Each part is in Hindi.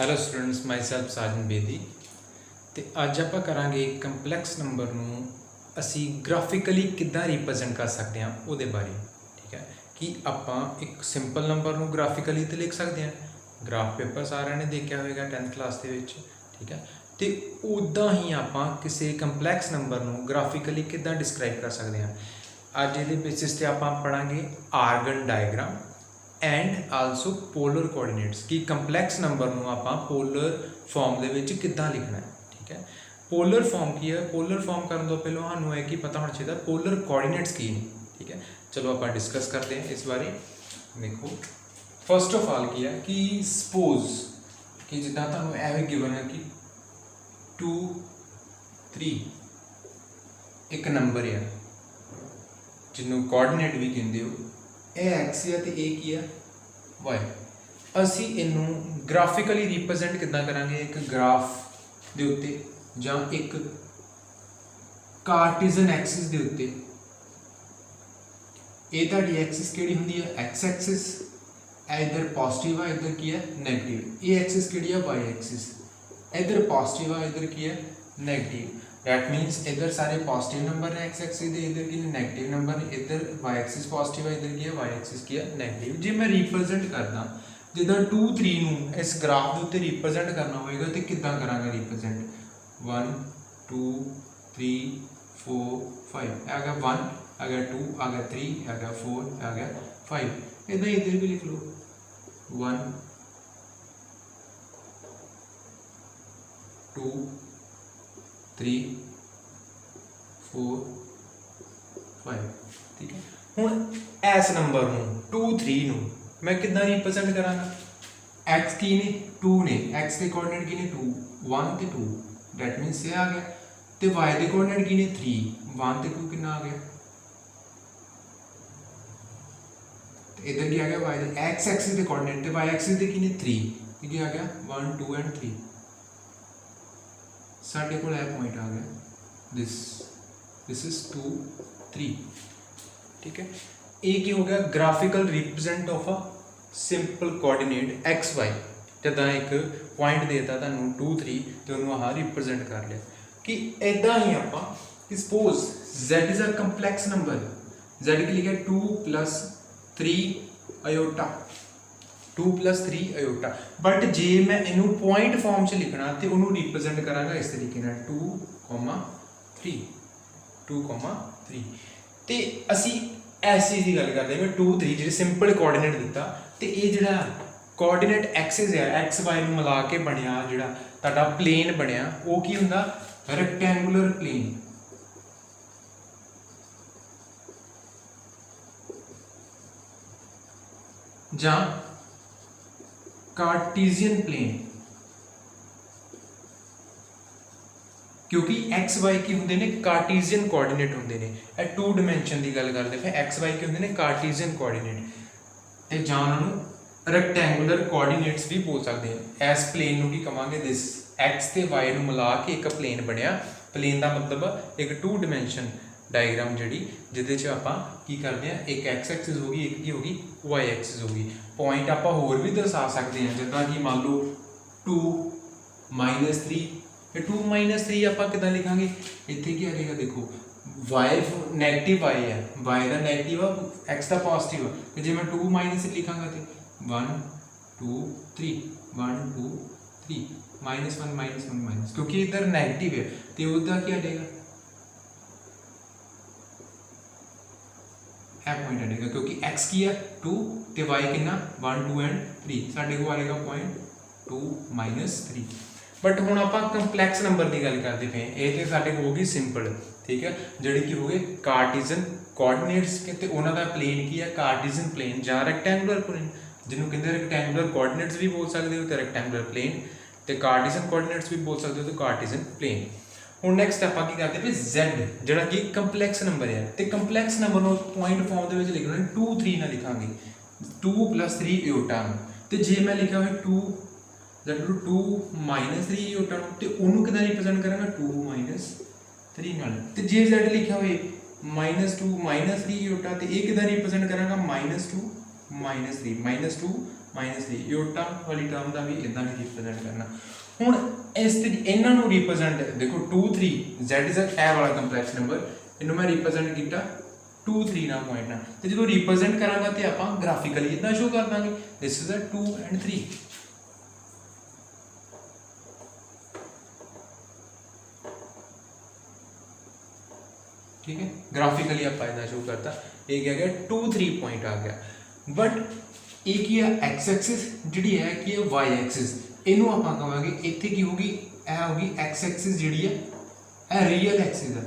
ਹੈਲੋ ਸਟੂਡੈਂਟਸ ਮਾਈ ਸੈਲਫ ਸਾਜਨ ਬੇਦੀ ਤੇ ਅੱਜ ਆਪਾਂ ਕਰਾਂਗੇ ਕੰਪਲੈਕਸ ਨੰਬਰ ਨੂੰ ਅਸੀਂ ਗ੍ਰਾਫਿਕਲੀ ਕਿੱਦਾਂ ਰਿਪਰੈਜ਼ੈਂਟ ਕਰ ਸਕਦੇ ਹਾਂ ਉਹਦੇ ਬਾਰੇ। ਠੀਕ ਹੈ ਕਿ ਆਪਾਂ ਇੱਕ ਸਿੰਪਲ ਨੰਬਰ ਨੂੰ ਗ੍ਰਾਫਿਕਲੀ ਤੇ ਲਿਖ ਸਕਦੇ ਹਾਂ। ਗ੍ਰਾਫ ਪੇਪਰ ਸਾਰਿਆਂ ਨੇ ਦੇਖਿਆ ਹੋਵੇਗਾ 10th ਕਲਾਸ ਦੇ ਵਿੱਚ। ਠੀਕ ਹੈ ਤੇ ਉੱਦਾਂ ਹੀ ਆਪਾਂ ਕਿਸੇ ਕੰਪਲੈਕਸ ਨੰਬਰ ਨੂੰ ਗ੍ਰਾਫਿਕਲੀ ਕਿੱਦਾਂ ਡਿਸਕ੍ਰਾਈਬ ਕਰ ਸਕਦੇ ਹਾਂ। ਅੱਜ ਇਹਦੇ ਬੇਸਿਸ ਤੇ ਆਪਾਂ ਪੜਾਂਗੇ Argand diagram and also polar coordinates कि कंपलैक्स नंबर में आप पोलर फॉर्म के किद्दां लिखना है। ठीक है पोलर फॉर्म की है, पोलर फॉर्म करने तो पहले सानू है कि पता होना चाहिए पोलर कोऑर्डिनेट्स की है। ठीक है चलो आप डिस्कस करते हैं इस बारे। देखो फर्स्ट ऑफ ऑल की है कि सपोज कि जिदा तुहानू एवे गिवन है कि 2 3 एक नंबर है जिन्हों कोऑर्डिनेट भी कहते हो एक्स है तो ए की है वाई। असी इनू ग्राफिकली रिप्रजेंट किद्दां करांगे एक ग्राफ दे उत्ते जां एक कार्टिजन एक्सिस दे उत्ते। ये तुहाडी एक्सिस किहड़ी हुंदी है एक्स एक्सिस, इधर पॉजिटिव है इधर की है नैगेटिव। ये एक्सिस किहड़ी है वाई एक्सिस, इधर पॉजिटिव है इधर की है नैगेटिव। दैट मीनस इधर सारे पॉजिटिव नंबर है एक्स एक्सिस दे, इधर की नैगेटिव नंबर, इधर वाई एक्सिस पॉजिटिव है इधर की है वाई एक्सिस की है नैगेटिव। जे मैं रिप्रजेंट करदा जिदा 2 3 नूं इस ग्राफ के उत्ते रिप्रजेंट करना होएगा तो किद्दां करांगे रिप्रजेंट 1 2 3 4 5 आ गया 1 आ गया 2 आ गया 3 आ गया 4 आ गया 5। इधर इधर भी लिख लो 1 2 3 4 5। ठीक है हुण इस नंबर नूं 2 3 नूं मैं किद्दां रिप्रजेंट करांगा। एक्स की ने 2 ने एक्स के कोऑर्डिनेट की ने 2 1 ते 2 दैट मीनस ये आ गया ते वाई के कोऑर्डिनेट की ने 3 1 ते 2 कितना आ गया ते इधर की आ गया वाई एक्स एक्सिस के कोऑर्डिनेट ते वाई एक्सिस के की ने 3 ये आ गया 1 2 एंड 3 साढ़े को पॉइंट आ गया दिस इज 2 3। ठीक है ये की हो गया graphical represent of a simple coordinate x y. जदा एक पॉइंट देता तुहानू 2 3 तो उन्होंने आह रिप्रजेंट कर लिया कि इदा ही आप suppose z is a complex number z की लिखा 2 + 3 अयोटा 2 + 3 अयोटा। बट जे मैं इनू पॉइंट फॉर्म च लिखना तो उन्होंने रिप्रजेंट करांगा इस तरीके 2 3 2 3 तो असी ऐसी चीज़ की गल करते हैं 2 3 जो सिंपल कोऑर्डिनेट दिता तो ये जो कोऑर्डिनेट एक्सिस है एक्स वाई में मिला के बनया जोड़ा तुहाडा प्लेन बनया वो की हुंदा रेक्टेंगुलर प्लेन। जां कार्टीजियन प्लेन क्योंकि एक्स वाई की होंगे ने कार्टीजियन कोऑर्डिनेट होंगे ने 2 डिमेंशन की गल करते हैं एक्स वाई के होंगे ने कार्टीजियन कोऑर्डिनेट ते जां उन्होंने रेक्टेंगुलर कोऑर्डिनेट्स भी बोल सकते हैं। इस प्लेन नूं की कहांगे दिस एक्स ते वाई नूं मिला के एक प्लेन बनया। प्लेन का मतलब एक 2 डिमेंशन डायग्राम जी जिहदे आपां की करते हैं एक एक्स एक्सिस होगी एक की होगी वाई एक्सिस होगी। पॉइंट आप होर भी दर्शा सकते हैं जिदा कि मान लो 2 -3 2 -3 आप कितना लिखांगे इत्थे की आ जाएगा देखो वाई नैगेटिव वाई है वाई का नैगेटिव है एक्स का पॉजिटिव है तो जो मैं 2 - लिखांगा तो 1 2 3 1 2 3 -1 -1 क्योंकि इधर नैगेटिव है तो उसका क्या आ जाएगा पॉइंट आएगा क्योंकि x की है 2 तो y कितना 1 2 एंड 3 साढ़े को आएगा पॉइंट 2 -3। बट हुण आपां कंपलैक्स नंबर की गल करते पे ये तो साढ़े को होगी सिंपल। ठीक है जिहड़े की हो गए कार्टीजन कोऑर्डिनेट्स के उन्हों का प्लेन की है कार्टीजन प्लेन जां रेक्टेंगुलर प्लेन जिन्होंने कहते रेक्टेंगुलर कोऑर्डिनेट्स भी बोल सकते हो तो रेक्टेंगुलर प्लेन तो कार्टीजन कोऑर्डिनेट्स भी बोल सकते हो तो कार्टीजन प्लेन। हुण नैक्सट आपां की करते पे z जिहड़ा कि कंपलैक्स नंबर है तो कंपलैक्स नंबर को पॉइंट फॉर्म के लिखना 2 3 ना लिखांगे 2 + 3 अयोटा तो जे मैं लिखा हुआ 2 2 -3 अयोटा तो उन्होंने कितना रिप्रजेंट करांगा 2 -3 नाल तो जे z लिखा हुए -2 -3 अयोटा तो ये कितना रिप्रजेंट करांगा -2 -3 -2 -3 इोटा वाली टर्म का भी इदा ही रिप्रजेंट करना। हुण इस इन्हां नूं रिप्रजेंट देखो 2 3 Z इज ए वाला कंपलैक्स नंबर, इनू मैं रिप्रजेंट किया 2 3 ना पॉइंट ना, तो जो रिप्रजेंट करांगा तो आप ग्राफिकली इदा शो कर देंगे दिस इज अ 2 and 3। ठीक है, ग्राफिकली आप इदा शो करता, एक क्या गया 2 3 पॉइंट आ गया। बट एक ही है एक्स एक्सिस जी है कि वाई एक्सिस, इनू आप कहेंगे इतने की होगी, यह होगी एक्स एक्सिस जी है, यह रियल एक्सिस है,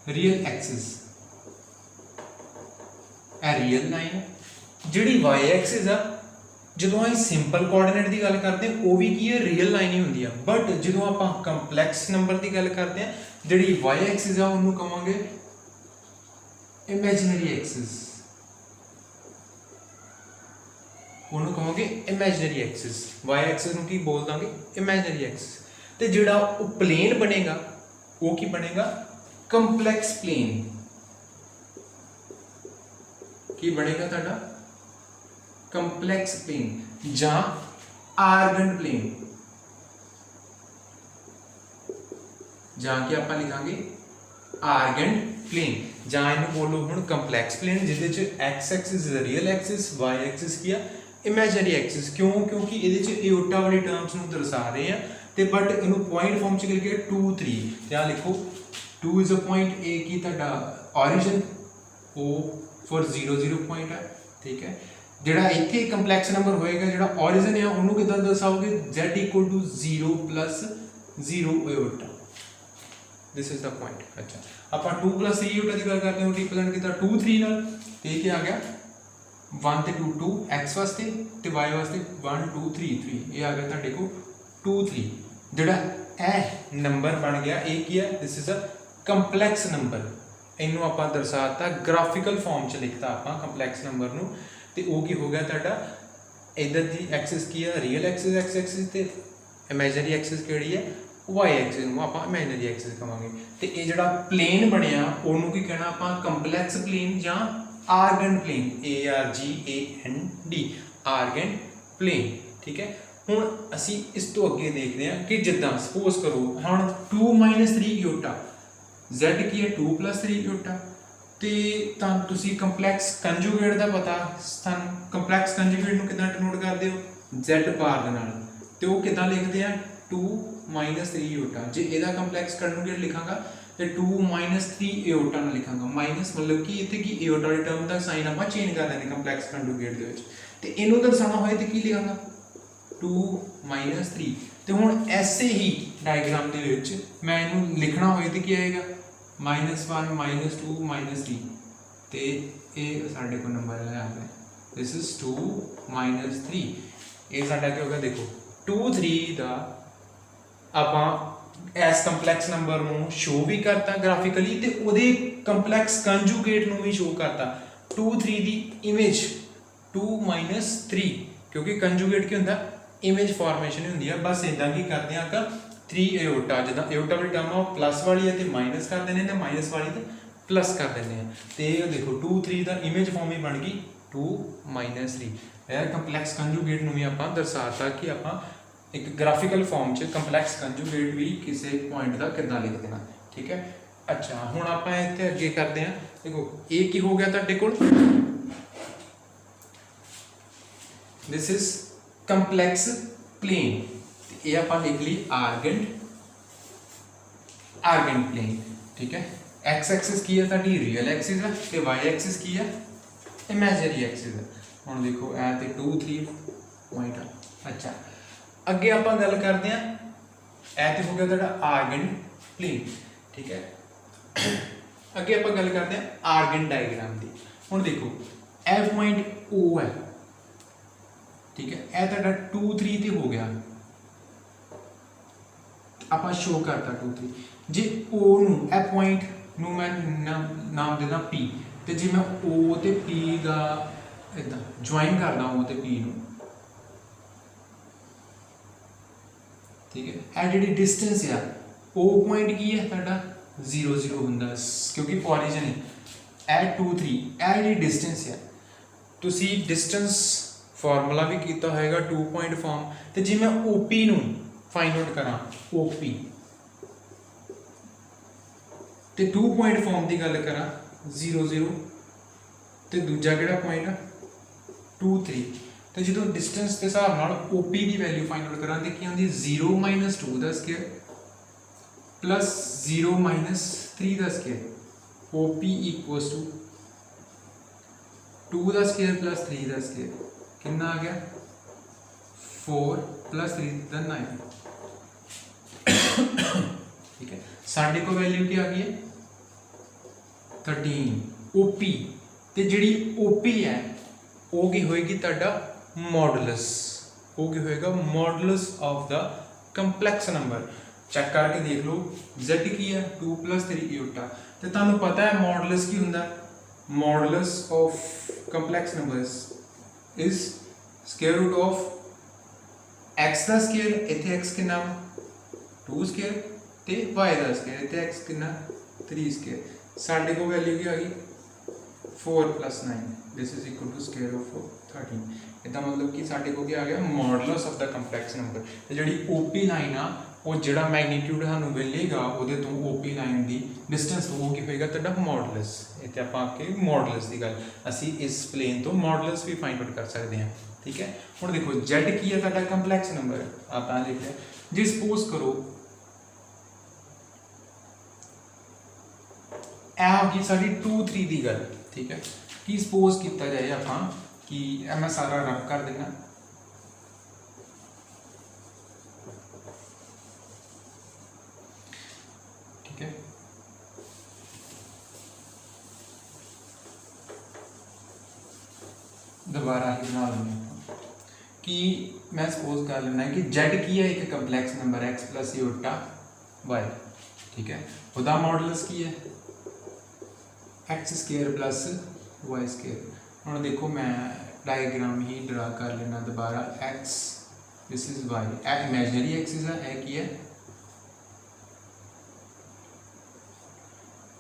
रियल एक्सिस यह रियल लाइन है। जी वाई एक्सिस है जो हम सिंपल कोआर्डिनेट की गल करते हैं वो भी की है रियल लाइन ही होंगी है, बट जो आप कंपलैक्स नंबर की गल करते हैं जी वाई एक्सिस है उन्होंने कहेंगे इमेजिनरी एक्सिस, उन्होंने कहोगे इमेजिनरी एक्सिस, वाई एक्सिस की बोल देंगे इमेजिनरी एक्सिस। तो जोड़ा प्लेन बनेगा वो की बनेगा कंपलैक्स प्लेन, की बनेगा तुहाडा कंपलैक्स प्लेन जां आर्गन प्लेन, जां कि आप लिखांगे आर्गन प्लेन, जां इन्हू बोलो हुण कंपलैक्स प्लेन जिहदे च x axis real axis, y axis की इमेजिनरी एक्सिस। क्यों? क्योंकि ये एओटा वाली टर्म्स नूं दर्शा रहे हैं, तो बट इनू पॉइंट फॉर्म च करके 2 3 यहाँ लिखो 2 इज अ पॉइंट, ए की तुहाडा ऑरिजिन, ओ फॉर 0 0 पॉइंट है। ठीक है, जोड़ा इत्थे कंपलैक्स नंबर होएगा जोड़ा ऑरिजिन है उन्होंने कितना दर्शाओगे z equal to 0 + 0 iota, this is the point. अच्छा, आप 2 + 3 एओटा की गल करते हैं, रिप्रेजेंट किया 2 3 नाल, तो ये क्या आ गया 1 ते 2 2 x वास्ते ते y वास्ते 1 2 3 3, ये आ गया तुहाडे को 2 3। जोड़ा ए नंबर बन गया ये की है, this is a complex number, इनू आप दर्शाता ग्राफिकल फॉर्म च लिखता आप कंपलैक्स नंबर नूं, तो वो की हो गया तुहाडा इधर की एक्सिस की है रियल एक्सिस एक्स एक्सिस, तो इमेजिनरी एक्सिस केड़ी है वाई एक्सिस, आप इमेजिनरी एक्सिस कहांगे। तो ये जोड़ा प्लेन बनया उन्होंने की कहना आप कंपलैक्स प्लेन जां Argand plane, ARGAND Argand plane. ठीक है, हुण असी इस तो अगे देखते हैं कि जिद्दां सपोज करो हुण 2 - 3 एओटा, Z की है 2 + 3 एओटा, तो तुसी कंपलैक्स कंजुगेट का पता स्थान, कंपलैक्स कंजुगेट नूं किदां डिनोट करदे हो Z बार दे नाल, तो वो किदां लिखते हैं 2 - 3 एओटा। जे इहदा कंपलैक्स कंजुगेट लिखांगा तो 2 - 3 एओटा ना लिखांगा, माइनस मतलब कि इत्थे की एओटा वाली टर्म का साइन आप चेंज कर देंगे कंपलैक्स कंजुगेट दे विच, ते इहनूं दर्शाना होए तो की लिखांगा 2 - 3। तो हुण ऐसे ही डायग्राम दे विच मैं इहनूं लिखना होए तो की आएगा -1 -2 -3, तो ये साढ़े को नंबर है आ गया, दिस इज 2 - 3, ये साडा क्या होगा देखो 2 3 का आप एस कंपलैक्स नंबर नूं शो भी करता ग्राफिकली, तो उहदे कंपलैक्स कंजुगेट नूं भी शो करता 2 3 की इमेज 2 - 3, क्योंकि कंजुगेट की होंदा इमेज फॉर्मेशन होंदी है, बस इदा की करते हैं आप 3 एओटा, जिदा एओटा वाली टर्म है प्लस वाली है तो माइनस कर देने, माइनस वाली तो प्लस कर देने हैं, तो देखो 2 3 का इमेज फॉर्म ही बन गई 2 - 3। यह कंपलैक्स कंजुगेट नूं भी आप दर्शाता कि आप एक ग्राफिकल फॉर्म च कंपलैक्स कंजुगेट भी किसी पॉइंट का किदां लिख देना। ठीक है, अच्छा हुण आप इत्थे अगे करते हैं, देखो ये की हो गया तुहाडे कोल, दिस इज कंपलैक्स प्लेन, ये आप लिख ली आर्गन प्लेन। ठीक है, एक्स एक्सिस की है तुहाडी रियल एक्सिस है, तो वाई एक्सिस की है इमेजिनरी एक्सिस है। हुण देखो ए ते 2 3 पॉइंट है। अच्छा, अगे आप गल करते हैं, ए तो हो गया तुहाडा आर्गन प्लेन। ठीक है, अगे आप गल करते हैं आर्गन डायग्राम की। हुण देखो ए पॉइंट O है, ठीक है, यह तुहाडा 2 3 ते हो गया, आप शो करता 2 3, जे O नूं ए पॉइंट नूं मैं नाम देना P, तो जे मैं O ते P का इदा ज्वाइन करदा O ते P नूं, ठीक है, ए जी डिस्टेंस है O पॉइंट की है तुहाडा 0 0 हुंदा, क्योंकि ऑरिजिन है ਇਹ 2 3 ਇਹ ਜਿਹੜੀ ਡਿਸਟੈਂਸ ਹੈ ਤੁਸੀਂ ਡਿਸਟੈਂਸ ਫਾਰਮੂਲਾ ਵੀ ਕੀਤਾ ਹੋਏਗਾ 2 ਪੁਆਇੰਟ ਫਾਰਮ ਤੇ ਜੇ ਮੈਂ OP ਨੂੰ ਫਾਈਂਡ ਆਊਟ ਕਰਾਂ OP ਤੇ 2 ਪੁਆਇੰਟ ਫਾਰਮ ਦੀ ਗੱਲ ਕਰਾਂ 0 0 ਤੇ ਦੂਜਾ ਕਿਹੜਾ ਪੁਆਇੰਟ ਆ 2 3 ਤੇ ਜਦੋਂ ਡਿਸਟੈਂਸ ਦੇ ਹਿਸਾਬ ਨਾਲ OP ਦੀ ਵੈਲਿਊ ਫਾਈਂਡ ਆਊਟ ਕਰਾਂ ਤੇ ਕੀ ਆਉਂਦੀ 0 2 ਦਾ ਸਕੁਅਰ प्लस 0 3 का स्क्वायर OP इक्वल्स टू 2 का स्क्वायर प्लस 3 का स्क्वायर कितना आ गया 4 प्लस 3 का 9 ठीक है साढ़े को वैल्यू क्या आ गई है 13 OP ते जिहड़ी OP है वो की होएगी तुहाडा मॉडुलस वो की होएगा modulus of the complex number check करके देख लो Z की है 2 + 3 इयोटा तो तुहानू पता है मॉडुलस की हुंदा modulus of complex numbers is square root of x का स्क्वायर इत्थे x कितना 2 स्क्वायर ते y का स्क्वायर इत्थे x कितना 3 स्क्वायर साडे को वैल्यू की आ गई 4 + 9 this is equal to square of 13 इदा मतलब कि साडे को क्या आ गया modulus of the complex number ते जिहड़ी OP लाइन आ वो जिहड़ा मैग्नीट्यूड सानू मिलेगा ਉਹਦੇ ਤੋਂ OP लाइन ਦੀ डिस्टेंस ਤੋਂ ਕੀ ਹੋਏਗਾ ਤੁਹਾਡਾ मॉडुलस ਇੱਥੇ ਆਪਾਂ ਆਕੇ मॉडुलस ਦੀ ਗੱਲ ਅਸੀਂ ਇਸ ਪਲੇਨ ਤੋਂ मॉडुलस ਵੀ ਫਾਈਂਡ ਆਊਟ ਕਰ ਸਕਦੇ ਹਾਂ ठीक है ਹੁਣ देखो Z ਕੀ ਹੈ ਤੁਹਾਡਾ ਕੰਪਲੈਕਸ ਨੰਬਰ ਆਪਾਂ ਲਿਖ ਲਿਆ ਜੇ ਸਪੋਜ਼ ਕਰੋ ਇਹ ਹੋ ਗਈ ਸਾਡੀ 2 3 ਦੀ ਗੱਲ ठीक है ਕੀ ਸਪੋਜ਼ ਕੀਤਾ ਜਾਏ ਆਪਾਂ कि मैं सारा रब कर देना ठीक है दोबारा ही बना लेंगे कि मैं सपोज कर लेना कि Z की है एक कंपलैक्स नंबर x + इयोटा y ठीक है उसका मॉडुलस की है x² + y²। हम देखो मैं डायग्राम ही ड्रा कर लेना दोबारा x this is y imaginary axis है की है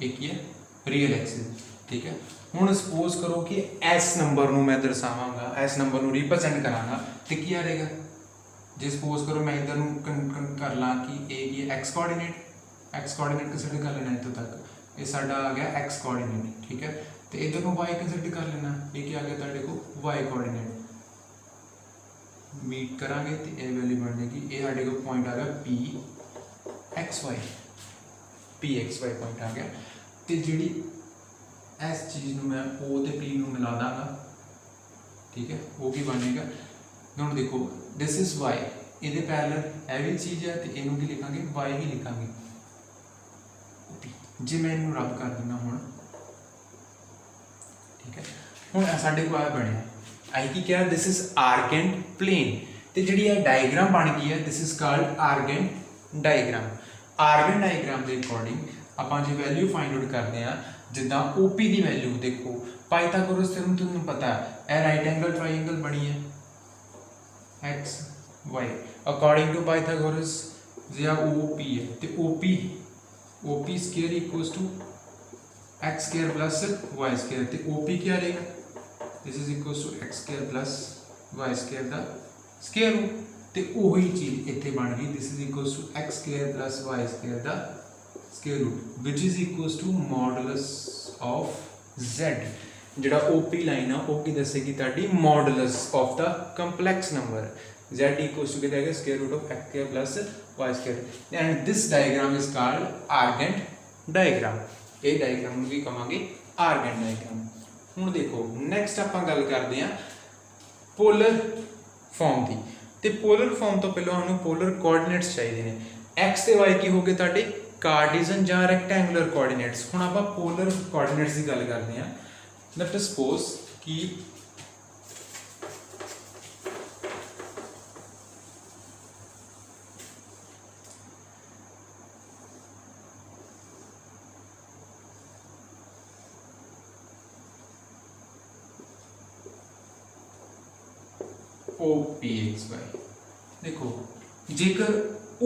एक ही है रियल एक्सिस ठीक है हुण सपोज करो कि इस नंबर नूं मैं दर्शावांगा इस नंबर नूं रिप्रेजेंट करांगा तो की आ रहेगा जे सपोज करो मैं इधर नूं कर ला कि ए की एक्स कोऑर्डिनेट कंसीडर कर लेना इत्थों तक ये साडा आ गया एक्स कोऑर्डिनेट ठीक है तो इधर को y कंसीडर कर लेना ये क्या आ गया तुहाडे को y कोऑर्डिनेट मीट करांगे तो ये वैल्यू बन जाएगी ये साडे को पॉइंट आ गया p पॉइंट आ गया तो जिहड़ी इस चीज़ नूं मैं O ते P नूं मिला दांगा ठीक है वो की बनेगा हुण देखो दिस इज y इहदे पैरेलल ये भी चीज़ है तो इहनूं की लिखांगे y ही लिखांगे जे मैं इहनूं रब कर देना हुण ठीक है हुण साडे को आ बने आई की क्या दिस इज आर्गेंट प्लेन तो जिहड़ी ये डायग्राम बन गई है this is called Argand diagram के अकॉर्डिंग आपां जे वैल्यू फाइंड आउट करते हैं जिद्दां OP की वैल्यू देखो पाइथागोरस थ्योरम तुहानूं पता है राइट एंगल ट्राइंगल बनी है x y according to Pythagoras जे OP है तो OP square equals to x² + y² तो OP क्या रहेगा this is equals to x² + y² दा स्क्वायर रूट तो वही चीज़ इत्थे बन गई this is equals to x² + y² दा square root which is equals to modulus of Z जिहड़ा OP लाइन है वो की दसेगी तुहाडी modulus of the complex number Z equals to कितना है square root of x² + y² and this diagram is called Argand diagram ये डायग्राम नूं की कहांगे आर्गेंट डायग्राम। हुण देखो नैक्सट आपां गल करदे हां पोलर फॉर्म की तो पोलर फॉर्म तो पहले सानूं पोलर कोआर्डिनेट्स चाहिए ने एक्स ते वाई की हो गए तुहाडे कार्टिजन जां रैक्टेंगुलर कोआर्डिनेट्स। हुण आपां पोलर कोआर्डिनेट्स की गल करदे हां लेट अस सपोज कि OPXY देखो जेकर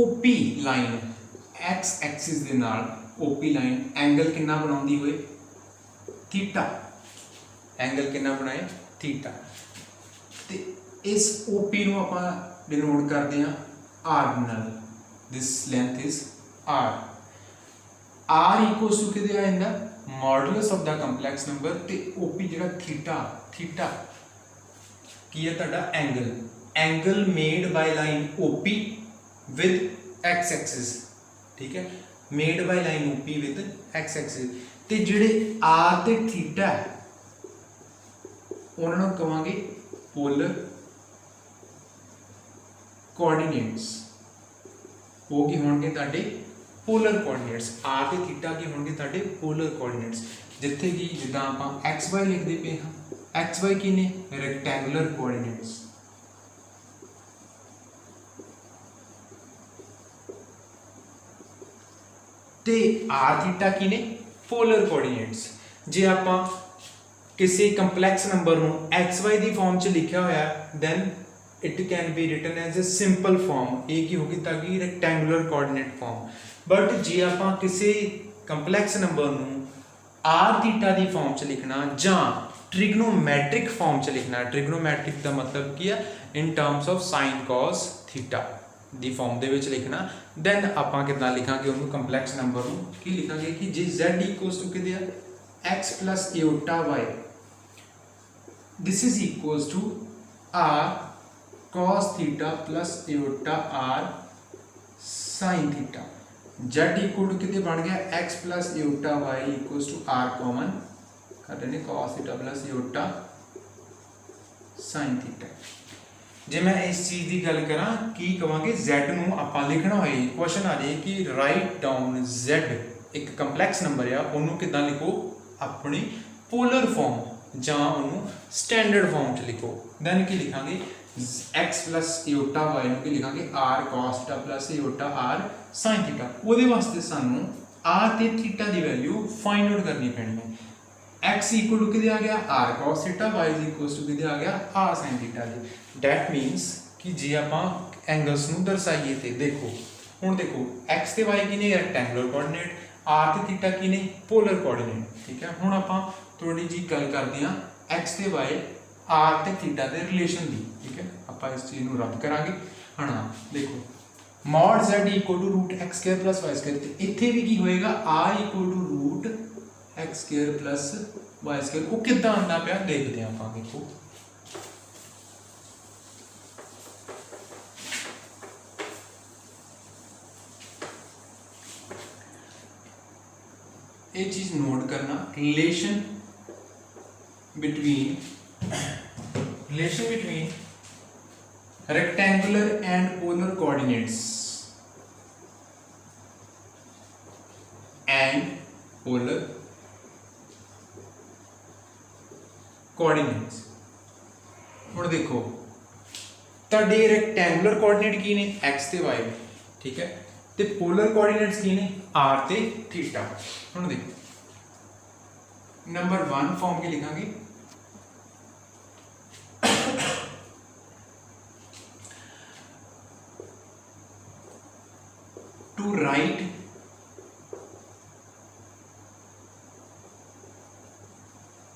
OP लाइन x एक्सिस दे नाल OP लाइन एंगल कितना बनाउंदी होए थीटा, एंगल कितना बनाए थीटा। तो इस OP ਨੂੰ ਆਪਾਂ डिनोट करते हैं R नाल, this length is R equals to किदे आ जांदा modulus of the complex number. ते OP जिहड़ा थीटा की है तुहाडा angle made by line OP with x axis, ठीक है, made by line OP with x axis. ते जिहड़े R ते थीटा है उन्हां नूं कहांगे पोलर कोऑर्डिनेट्स। वो की होंगे तुहाडे पोलर कोऑर्डिनेट्स, R ते थीटा की होंगे तुहाडे पोलर कोऑर्डिनेट्स। जिथे कि जिद्दां आपां XY लिखते पे हाँ, XY की ने रेक्टेंगुलर कोऑर्डिनेट्स, ते R थीटा की ने पोलर कोऑर्डिनेट्स। जे आपां किसी कंपलैक्स नंबर नूं XY दी फॉर्म च लिखा होया then it can be written as a simple form, ये की होगी ताकि रेक्टेंगुलर कोऑर्डिनेट फॉर्म। बट जे आपां किसी कंपलैक्स नंबर नूं R थीटा दी फॉर्म च लिखना जां ट्रिग्नोमैट्रिक फॉर्म च लिखना, ट्रिग्नोमैट्रिक का मतलब की है in terms of sine cos theta दी फॉर्म दे विच लिखना, दैन आपां किदां लिखांगे उन्होंने कंपलैक्स नंबर नूं की लिखांगे कि जे Z इक्वल्स टू किदे x plus iota y, this is equals to R cos theta plus iota R sin theta. Z equal to कितने बन गया x plus iota y equals to R common कर देने cos theta plus iota sin theta. जे मैं इस चीज़ की गल करा की कहांगे Z नूं आपां लिखना होए, क्वेश्चन आ जाए कि राइट डाउन Z एक कंपलैक्स नंबर आ उन्होंने किदां लिखो अपनी पोलर फॉर्म जां उन्होंने स्टैंडर्ड फॉर्म च लिखो। दैन की लिखांगे x प्लस एटा y नूं की लिखांगे R cos theta plus iota R sin theta. उहदे वास्ते सानू R ते थीटा दी वैल्यू फाइंड आउट करनी पैनी है। x इक्वल टू किदे आ गया R cos theta, y is equal to किदे आ गया R sin थीटा जी। दैट मीनस कि जे आपां एंगल्स नूं दर्शाइए ते देखो हुण देखो x ते y की ने रेक्टेंगुलर कोऑर्डिनेट, R ते थीटा की ने पोलर कोऑर्डिनेट, ठीक है। हुण आपां थोड़ी जी गल करदे हां x ते y R ते थीटा दे रिलेशन दी, ठीक है। आपां इस चीज़ नूं रद्द करांगे। हाँ देखो mod z equal to root x square plus y square, तो इत्थे भी की होएगा r equal to root x square plus y square. वो कितना आंदा पिया देखते हैं आप, देखो ये चीज नोट करना, relation between rectangular and polar coordinates and polar coordinates। हुण देखो तुहाडे रेक्टेंगुलर कोऑर्डिनेट की ने x ते y, ठीक है, ते पोलर कोऑर्डिनेट्स की ने r ते थीटा। हुण देखो नंबर 1 फॉर्म के लिखांगे to write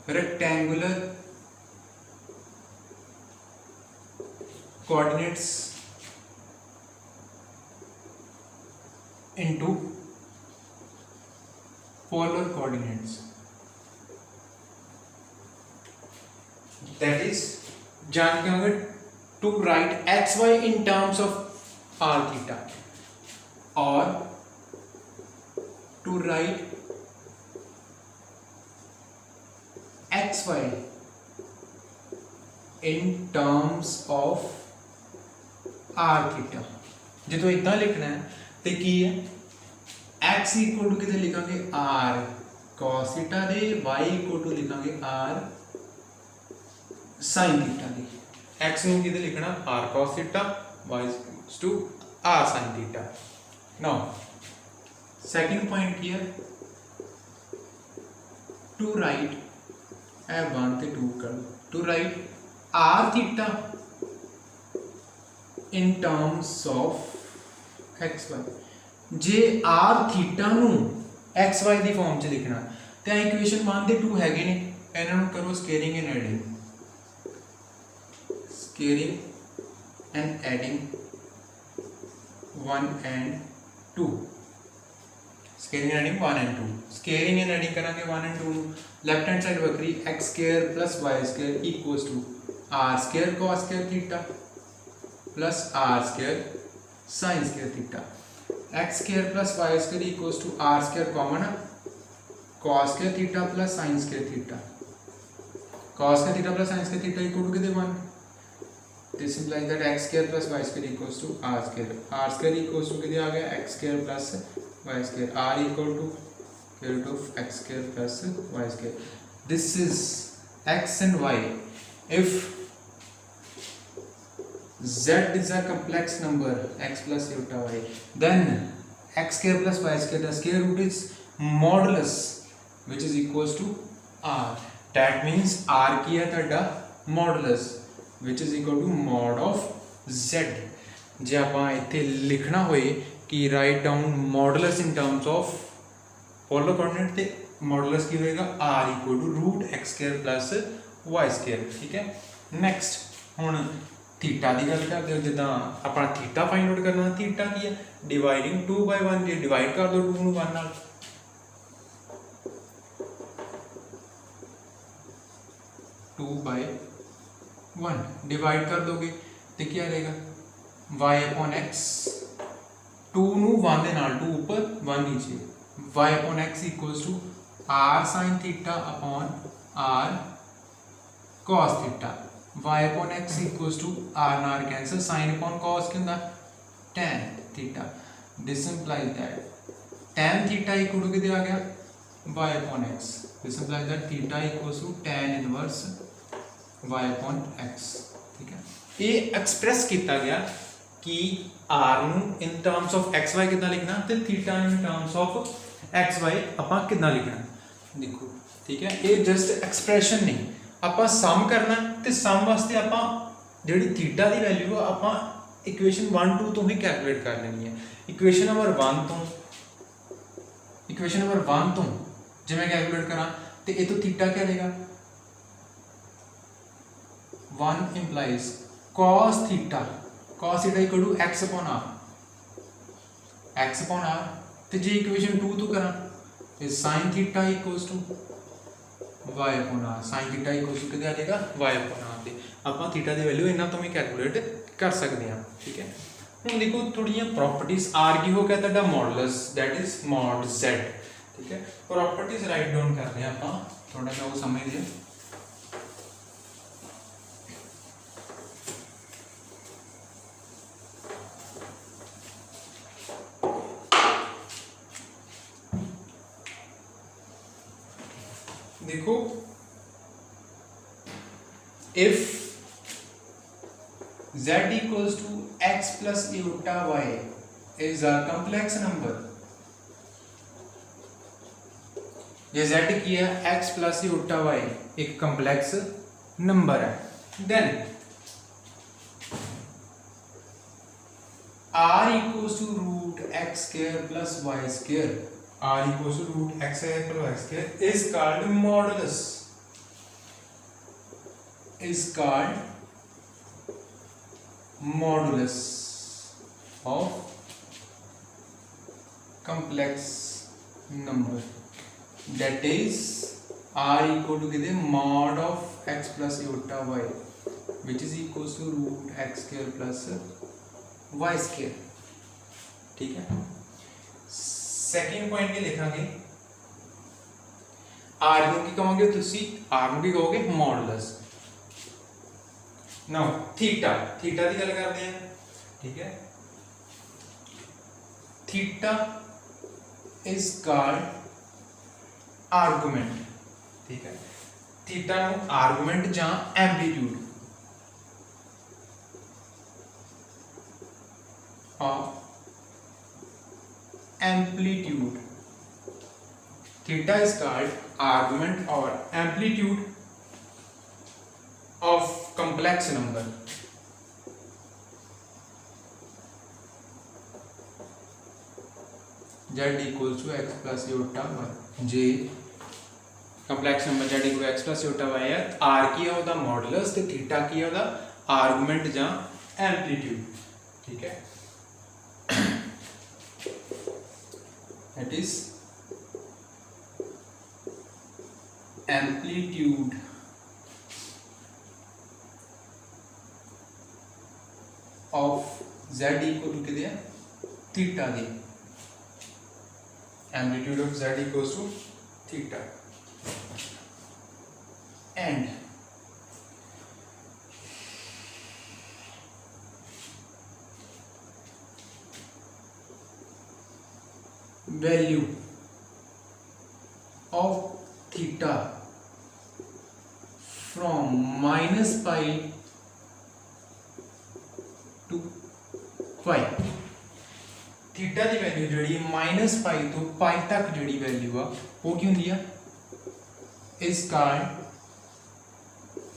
rectangular coordinates into polar coordinates, that is जान के होंगे to write xy in terms of r theta or to write xy in terms of r theta। जो तो इतना लिखना है तो की है x इक्वल टू कितने लिखांगे r cos थीटा दे, y इक्वल टू लिखांगे r sin थीटा दे। x नूं कितने लिखना r cos theta, y equal to r sin theta. Now, second point here to write one to 2 to write r theta in terms of xy। J r theta नूं xy दी फॉर्म च लिखना तो इक्वेशन 1 ਤੇ 2 ਹੈਗੇ ਨੇ, ਇਹਨਾਂ ਨੂੰ ਕਰੋ squaring and adding, squaring and adding 1 and 2, squaring and adding 1 and 2, squaring and adding करांगे 1 and 2 लेफ्ट हैंड साइड वक्री x square plus y square equals to r square cos square theta plus r square sin square theta, x square plus y square equals to r square common cos square theta plus sin square theta, cos square theta plus sin square theta equal to कितने 1, this implies that x square plus y square equals to r square equals to कितने आ गया x square plus y square, r equal to root of x square plus y square. This is x and y. If z is a complex number x plus iota y, then x square plus y square, the square root is modulus which is equals to r. That means r की है ਤੁਹਾਡਾ modulus which is equal to mod of z. जे ਆਪਾਂ ਇੱਥੇ ਲਿਖਣਾ ਹੋਏ कि write down modulus in terms of polar coordinate ਤੇ modulus ਕੀ ਹੋਏਗਾ r equal to root x square plus y square, ਠੀਕ ਹੈ। ਨੈਕਸਟ ਹੁਣ ਥੀਟਾ ਦੀ ਗੱਲ ਕਰਦੇ ਹਾਂ, ਜਿੱਦਾਂ ਆਪਣਾ ਥੀਟਾ ਫਾਈਂਡ ਆਊਟ ਕਰਨਾ, ਥੀਟਾ ਕੀ ਹੈ ਡਿਵਾਈਡਿੰਗ 2/1, ਜੇ ਡਿਵਾਈਡ ਕਰ ਦੋ 2 ਨੂੰ 1 ਨਾਲ, 2/1 डिवाइड कर दोगे तो क्या रहेगा y अपॉन x, 2 ਨੂੰ 1 ਦੇ ਨਾਲ 2 ऊपर 1 नीचे, y upon x equals to r sin theta upon r cos theta, y upon x equals to r नार कैंसिल, sin अपॉन cos क्या ਹੁੰਦਾ tan theta, this implies that tan theta equal to कितने आ गया y upon x, this implies that theta equals to tan inverse y upon x, ठीक है। ये एक्सप्रेस किया गया कि r ਨੂੰ इन टर्म्स ऑफ x y कितना लिखना ਤੇ theta in terms of x y ਆਪਾਂ ਕਿਦਾਂ ਲਿਖਣਾ, देखो ठीक है। ये जस्ट एक्सप्रेशन नहीं, ਆਪਾਂ ਸਮ ਕਰਨਾ ਤੇ ਸਮ ਵਾਸਤੇ ਆਪਾਂ ਜਿਹੜੀ थीटा ਦੀ ਵੈਲਿਊ ਆ ਆਪਾਂ ਇਕੁਏਸ਼ਨ 1 2 ਤੋਂ ਹੀ ਕੈਲਕੂਲੇਟ ਕਰ ਲੈਣੀ ਹੈ। ਇਕੁਏਸ਼ਨ ਨੰਬਰ 1 ਤੋਂ ਜੇ ਮੈਂ ਕੈਲਕੂਲੇਟ ਕਰਾਂ ਤੇ ਇਹ ਤੋਂ थीटा क्या रहेगा 1 implies cos theta equal to x upon r, तो जे इक्वेशन 2 तो करा तो sin theta equals to y upon r, sin theta equals to कितना आ जाएगा y upon r ਤੇ ਆਪਾਂ थीटा ਦੀ ਵੈਲਿਊ ਇਹਨਾਂ ਤੋਂ ਵੀ ਕੈਲਕੂਲੇਟ ਕਰ ਸਕਦੇ ਹਾਂ, ठीक है। ਹੁਣ ਦੇਖੋ ਥੋੜੀਆਂ ਪ੍ਰੋਪਰਟੀਜ਼ r ਕੀ ਹੋ ਗਿਆ ਤੁਹਾਡਾ modulus that is mod z, ठीक है। ਪ੍ਰੋਪਰਟੀਜ਼ ਰਾਈਟ ਡਾਊਨ ਕਰਦੇ ਹਾਂ ਆਪਾਂ, ਥੋੜਾ ਜਿਹਾ ਉਹ ਸਮਝਦੇ ਹਾਂ। देखो if z equals to x plus iota y is a complex number, ये z की है x plus iota y एक complex number है, then r equals to root x square plus y square, r equals to root x square plus y square is called modulus, of complex number, that is r equal to कितने mod of x plus iota y which is equals to root x square plus y square, ठीक है। सेकेंड पॉइंट की लिखांगे r ਨੂੰ ਕੀ ਕਹੋਗੇ ਤੁਸੀਂ, r ਨੂੰ ਕੀ ਕਹੋਗੇ ਮੋਡੂਲਸ। ਨਾਓ ਥੀਟਾ ਦੀ ਗੱਲ ਕਰਦੇ ਹਾਂ, ठीक है। थीटा इज कॉल्ड आर्गूमेंट, ठीक है। थीटा ਨੂੰ आर्गूमेंट ਜਾਂ amplitude theta is called argument or amplitude of complex number, z equals to x plus iota y, j complex number z equal x plus छोटा y है, r की है ਉਹਦਾ मॉडुलस ਤੇ थीटा की है ਉਹਦਾ आर्गूमेंट ਜਾਂ एम्पलीट्यूड। ठीक है, that is amplitude of z equal to कितने थीटा दी, amplitude of z equals to theta and value of theta from minus pi to pi, theta की वैल्यू जी माइनस पाई तो पाई तक जी वैल्यू आ वो की होंगी is called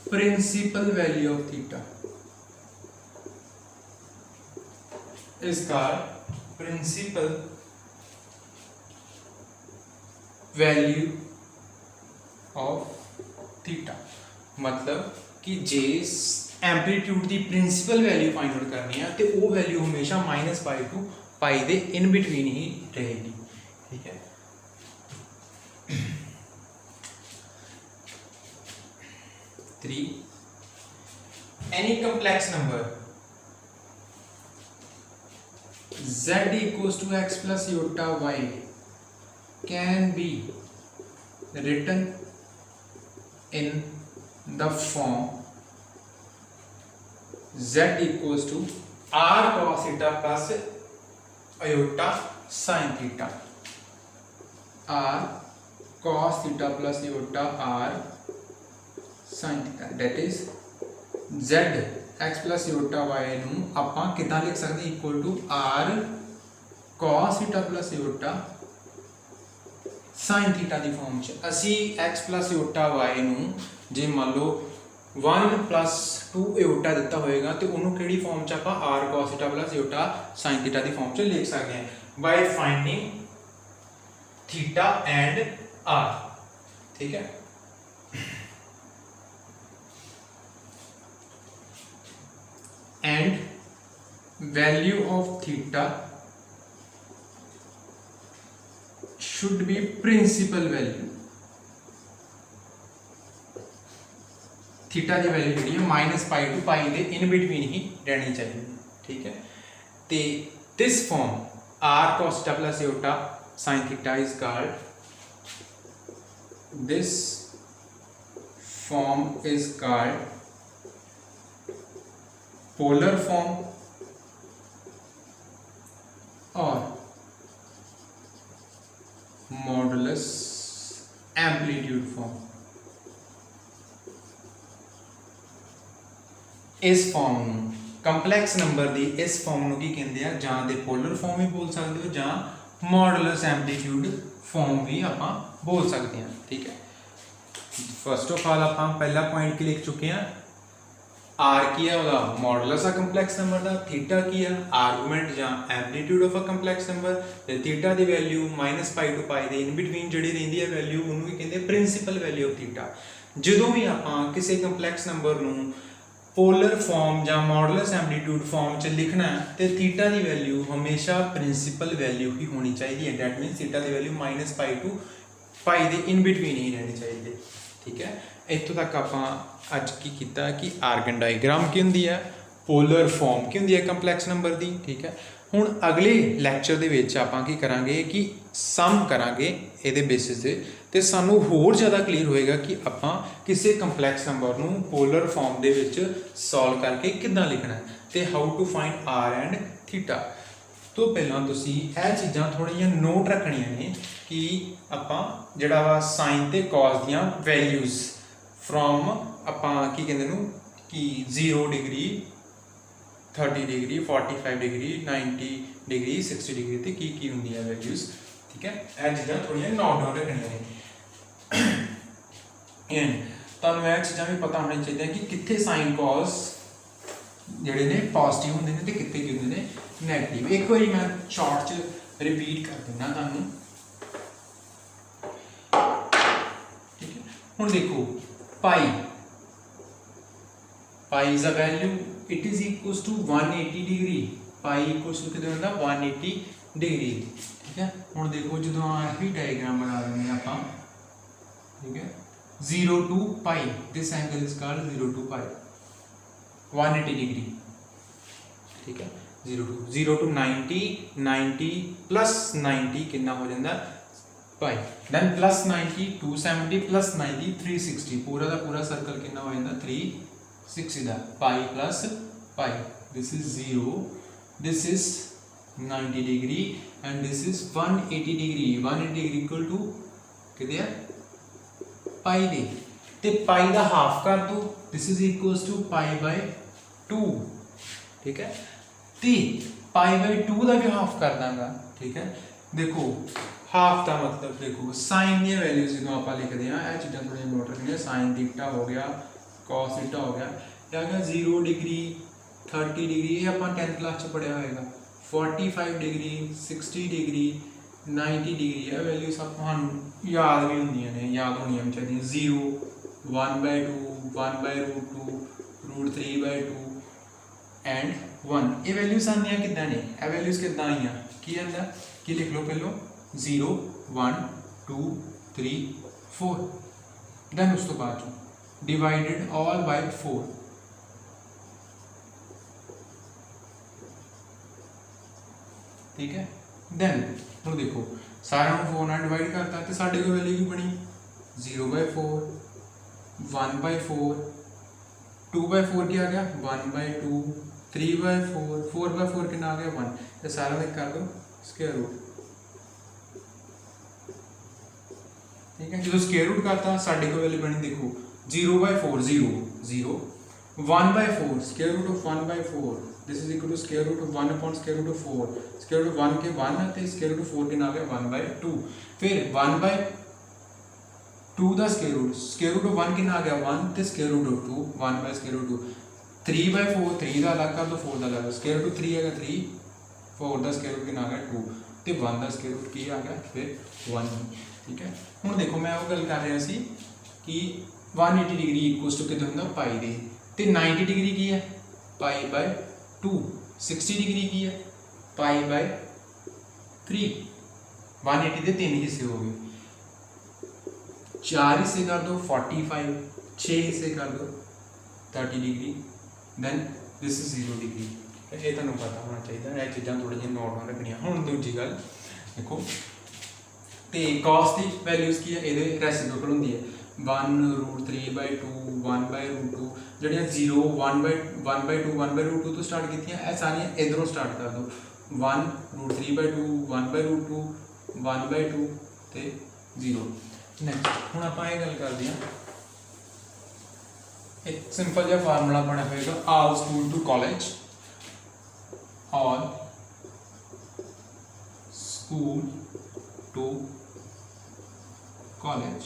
principal value of theta, is called principal value of theta. मतलब कि जे एम्पलीट्यूड की प्रिंसिपल वैल्यू फाइंड आउट करनी है तो वो वैल्यू हमेशा माइनस पाई टू पाई दे इन बिटवीन ही रहेगी। ठीक है, three any complex number z equals to x plus iota y can be written in the form z equals to r cos theta plus iota sin theta, r cos theta plus iota r sin theta, that is z x plus iota y ਨੂੰ ਆਪਾਂ ਕਿਦਾਂ ਲਿਖ ਸਕਦੇ equal to r cos theta plus iota sin theta ਦੀ ਫਾਰਮ ਚ। ਅਸੀਂ x plus iota y ਨੂੰ ਜੇ ਮੰਨ ਲਓ 1 plus 2 iota ਦਿੱਤਾ ਹੋਏਗਾ ਤੇ ਉਹਨੂੰ ਕਿਹੜੀ ਫਾਰਮ ਚ ਆਪਾਂ r cos theta plus iota sin theta ਦੀ ਫਾਰਮ ਚ ਲਿਖ ਸਕਦੇ ਹਾਂ by finding theta and r। ठीक है, and value of theta should be principal value, theta की वैल्यू जी माइनस पाई टू पाई दे इन बिटवीन ही रहनी चाहिए। ठीक है, तो this form r cos theta plus iota sin theta is called, this form is called polar form or modulus amplitude form। इस फॉर्म ਨੂੰ ਕੰਪਲੈਕਸ ਨੰਬਰ ਦੀ ਇਸ ਫਾਰਮ ਨੂੰ ਕੀ ਕਹਿੰਦੇ ਆ, ਜਾਂ ਦੇ ਪੋਲਰ ਫਾਰਮ ਵੀ ਬੋਲ ਸਕਦੇ ਹੋ ਜਾਂ ਮੋਡੂਲਸ ਐਂਪਲੀਟਿਊਡ ਫਾਰਮ ਵੀ ਆਪਾਂ ਬੋਲ ਸਕਦੇ ਹਾਂ। ਠੀਕ ਹੈ, फस्ट ऑफ ऑल आप पहला पॉइंट की लिख चुके हैं, आर की है वह मॉडुलस आ कंपलैक्स नंबर का, थीटा की है आर्गूमेंट या amplitude of a complex number, ते थीटा की वैल्यू माइनस पाई टू पाई के इन बिटवीन जी रही है वैल्यू उन्होंने भी कहते प्रिंसीपल वैल्यू ऑफ थीटा। जो भी आप किसी कंपलैक्स नंबर में पोलर फॉर्म या मॉडुलस एम्पलीट्यूड फॉर्म च लिखना है तो थीटा की वैल्यू हमेशा प्रिंसीपल वैल्यू ही होनी चाहिए, डैट मीनस थीटा की वैल्यू माइनस पाई टू पाई के इन बिटवीन ही रहनी चाहिए। ठीक है, इतों तक आप अज की किया कि आर्गन डायग्राम की होंगी है, पोलर फॉर्म की होंगी है कंपलैक्स नंबर की। ठीक है, हुण अगले लैक्चर दे विच आपां की करांगे कि सम करांगे इहदे बेसिस ते ते सानू होर ज़्यादा क्लीयर होएगा कि आपां किसी कंपलैक्स नंबर नूं पोलर फॉर्म दे विच सॉल्व करके किदां लिखना है ते how to find R and theta. तो पहलां तुसीं यह चीज़ां थोड़ियां नोट रखणियां ने कि आपां जिहड़ा वा साइन ते कॉस दियां वैल्यूज़ फ्रॉम आपां की कहंदे नूं कि 0 degree 30 degree 45 degree 90 degree 60 degree ते की होंदी है वैल्यूज़। ठीक है, यह चीज़ां थोड़ियां नोट डाउन रखणियां ने। तुहानूं यह चीज़ां भी पता होनी चाहिए कि कित्थे साइन कॉस जिहड़े ने पॉजिटिव होंदे ने ते कित्थे की होंदे ने नैगेटिव। एक बार मैं शॉर्ट च रिपीट कर दिना तुहानूं। ठीक है, हुण देखो pi pi is a value it is equals to 180 degree pi equals to कितना होता 180 डिग्री ठीक है। हुण देखो जो यही डायग्राम बना देंगे आप ठीक है 0 to pi this angle is called 0 to pi 180 degree ठीक है 0 to 90 90 प्लस 90 कितना हो जाता पाई देन प्लस 90 270 प्लस 90 360 पूरा का पूरा सर्कल कितना हो जाता 360 दा pi plus pi this is 0 this is 90 degree and this is 180 degree 180 degree equal to कितने है पाई दे ते पाई दा हाफ कर दो this is equals to pi by 2 ठीक है ते पाई बाय 2 का भी हाफ कर दांगा ठीक है। देखो हाफ का मतलब देखो साइन दी वैल्यूज जो आप लिखते हैं यह चीज़ा थोड़ी नोट रखनी साइन थीटा हो गया कॉस थीटा हो गया या 0 डिग्री 30 डिग्री ये अपन 10th क्लास च पढ़िया होएगा 45 डिग्री 60 डिग्री 90 डिग्री यह वैल्यूज अपन याद भी होंगे ने याद होनी चाहिए 0 1/2 1/√2 √3/2 एंड 1 ये वैल्यूज आनिया कि ने यह वैल्यूज कि आईया की आंदा कि लिख लो पहलो 0 1 2 3 4 देन उस तो बाद डिवाइडेड ऑल बाय 4 ठीक है। देन हम देखो सारा 4 ना डिवाइड करता तो साढ़े को वैल्यू की बनी 0/4 1/4 2/4 क्या आ गया 1/2 3/4 4/4 कितना आ गया 1 तो सारा में कर दो स्क्वायर रूट ठीक है। जो स्क्वायर रूट करता साढ़े को वैल्यू बनी देखो 0/4 0 0 1/4 square root of 1/4 this is equal to square root of 1 upon square root of 4 square root 1 के 1 है स्क्वायर रूट 4 के ना आ गया 1/2 फिर 1/2 दा स्क्वायर रूट ऑफ 1 के ना आ गया 1 ते square root of 2 1 by square root 2 3/4 3 दा अलग कर दो 4 दा अलग स्क्वायर रूट 3 आएगा 3 4 दा स्क्वायर रूट के ना आ गया 2 ते 1 दा स्क्वायर रूट की आ गया फिर 1 ठीक है। हुण देखो मैं वो गल कर रहा सी कि 180 डिग्री इक्वल्स टू कितना होंदा पाई दे ते 90 डिग्री की है पाई बाय 2 60 डिग्री की है पाई बाय 3 180 के 3 हिस्से हो गए 4 हिस्से कर दो 45 6 हिस्से कर दो 30 degree then this is 0 degree ये तुहानू पता होना चाहिए यह चीज़ां थोड़ी जी नोट में रखनियां। हुण दूजी गल देखो तो कॉस की वैल्यूज की है ये रेसिप्रोकल होंगी है 1√3/2 1/√2 जड़ियाँ 0 1/2 1/√2 तो स्टार्ट की यह सारिया इधरों स्टार्ट कर दो 1√3/2 1/√2 1/2 तो 0 नैक्सट हूँ आप गल करते हैं एक सिंपल जहा फार्मूला बनया होगा all school to college all school to college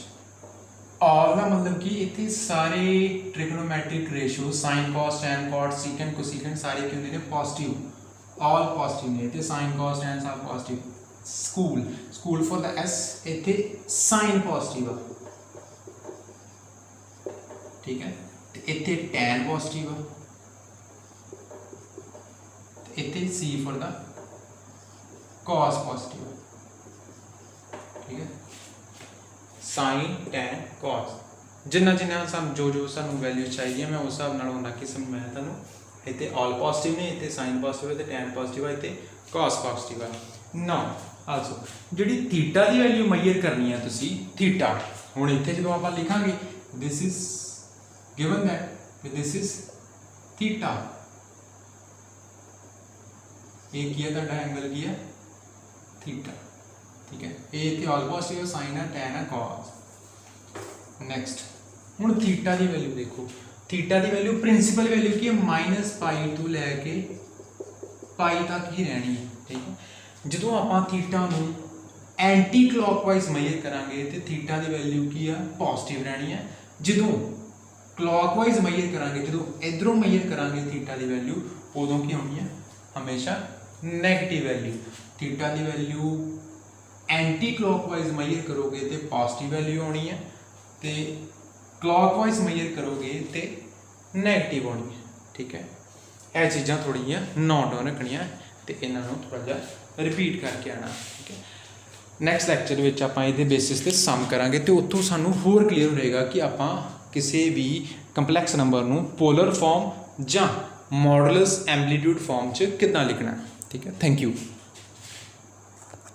all का मतलब कि इतने सारे trigonometric ratio sine cos tan cot secant cosecant सारे की होंगे पॉजिटिव ऑल पॉजिटिव ने इतने साइन कॉस टैन सब positive school school for the S इतने साइन पॉजिटिव ठीक है इतने टैन पॉजिटिव इतने C for the cos positive ठीक है साइन टैन कॉस जिन्ना जिन्ना सानू जो सानू वैल्यू चाहिए मैं उस हिसाब नाल उन्ना किस्म मैं तुहानू इत्थे ऑल पॉजिटिव ने इत्थे साइन पॉजिटिव है इत्थे टैन पॉजिटिव है इत्थे कॉस पॉजिटिव है। नाउ आल्सो जिहड़ी थीटा दी वैल्यू मेजर करनी है तुसी थीटा हुण इत्थे जदों आपां लिखांगे this is given that this is theta ये की है तुहाडा एंगल की है थीटा ठीक है ये इतने ऑल पॉजिटिव साइन है टैन है कॉस। नेक्स्ट हुण थीटा की वैल्यू देखो थीटा की वैल्यू प्रिंसीपल वैल्यू की है -पाई तो लैके पाई तक ही रहनी है ठीक है। जो आप थीटा नूं एंटी क्लॉकवाइज मेजर करांगे तो थीटा की वैल्यू की है पॉजिटिव रहनी है जो क्लॉकवाइज मेजर करांगे जो इधरों मेजर करांगे थीटा की वैल्यू उदों की होनी है हमेशा नैगेटिव वैल्यू थीटा की वैल्यू एंटी क्लॉकवाइज मेजर करोगे तो पॉजिटिव वैल्यू आनी है तो क्लॉकवाइज मेजर करोगे तो नैगेटिव होनी है। ठीक है, यह चीज़ां थोड़ी जिहियां नोट डाउन रखनियां ते इन्हां नूं थोड़ा जिहा रिपीट करके आना। ठीक है, नैक्सट लैक्चर विच आपां इहदे बेसिस ते सम करांगे तो उत्थों सानूं होर क्लीयर होएगा कि आपां किसी भी कंपलैक्स नंबर नूं पोलर फॉर्म जां मॉडुलस एम्पलीट्यूड फॉर्म च किदां लिखना है। ठीक है, थैंक यू।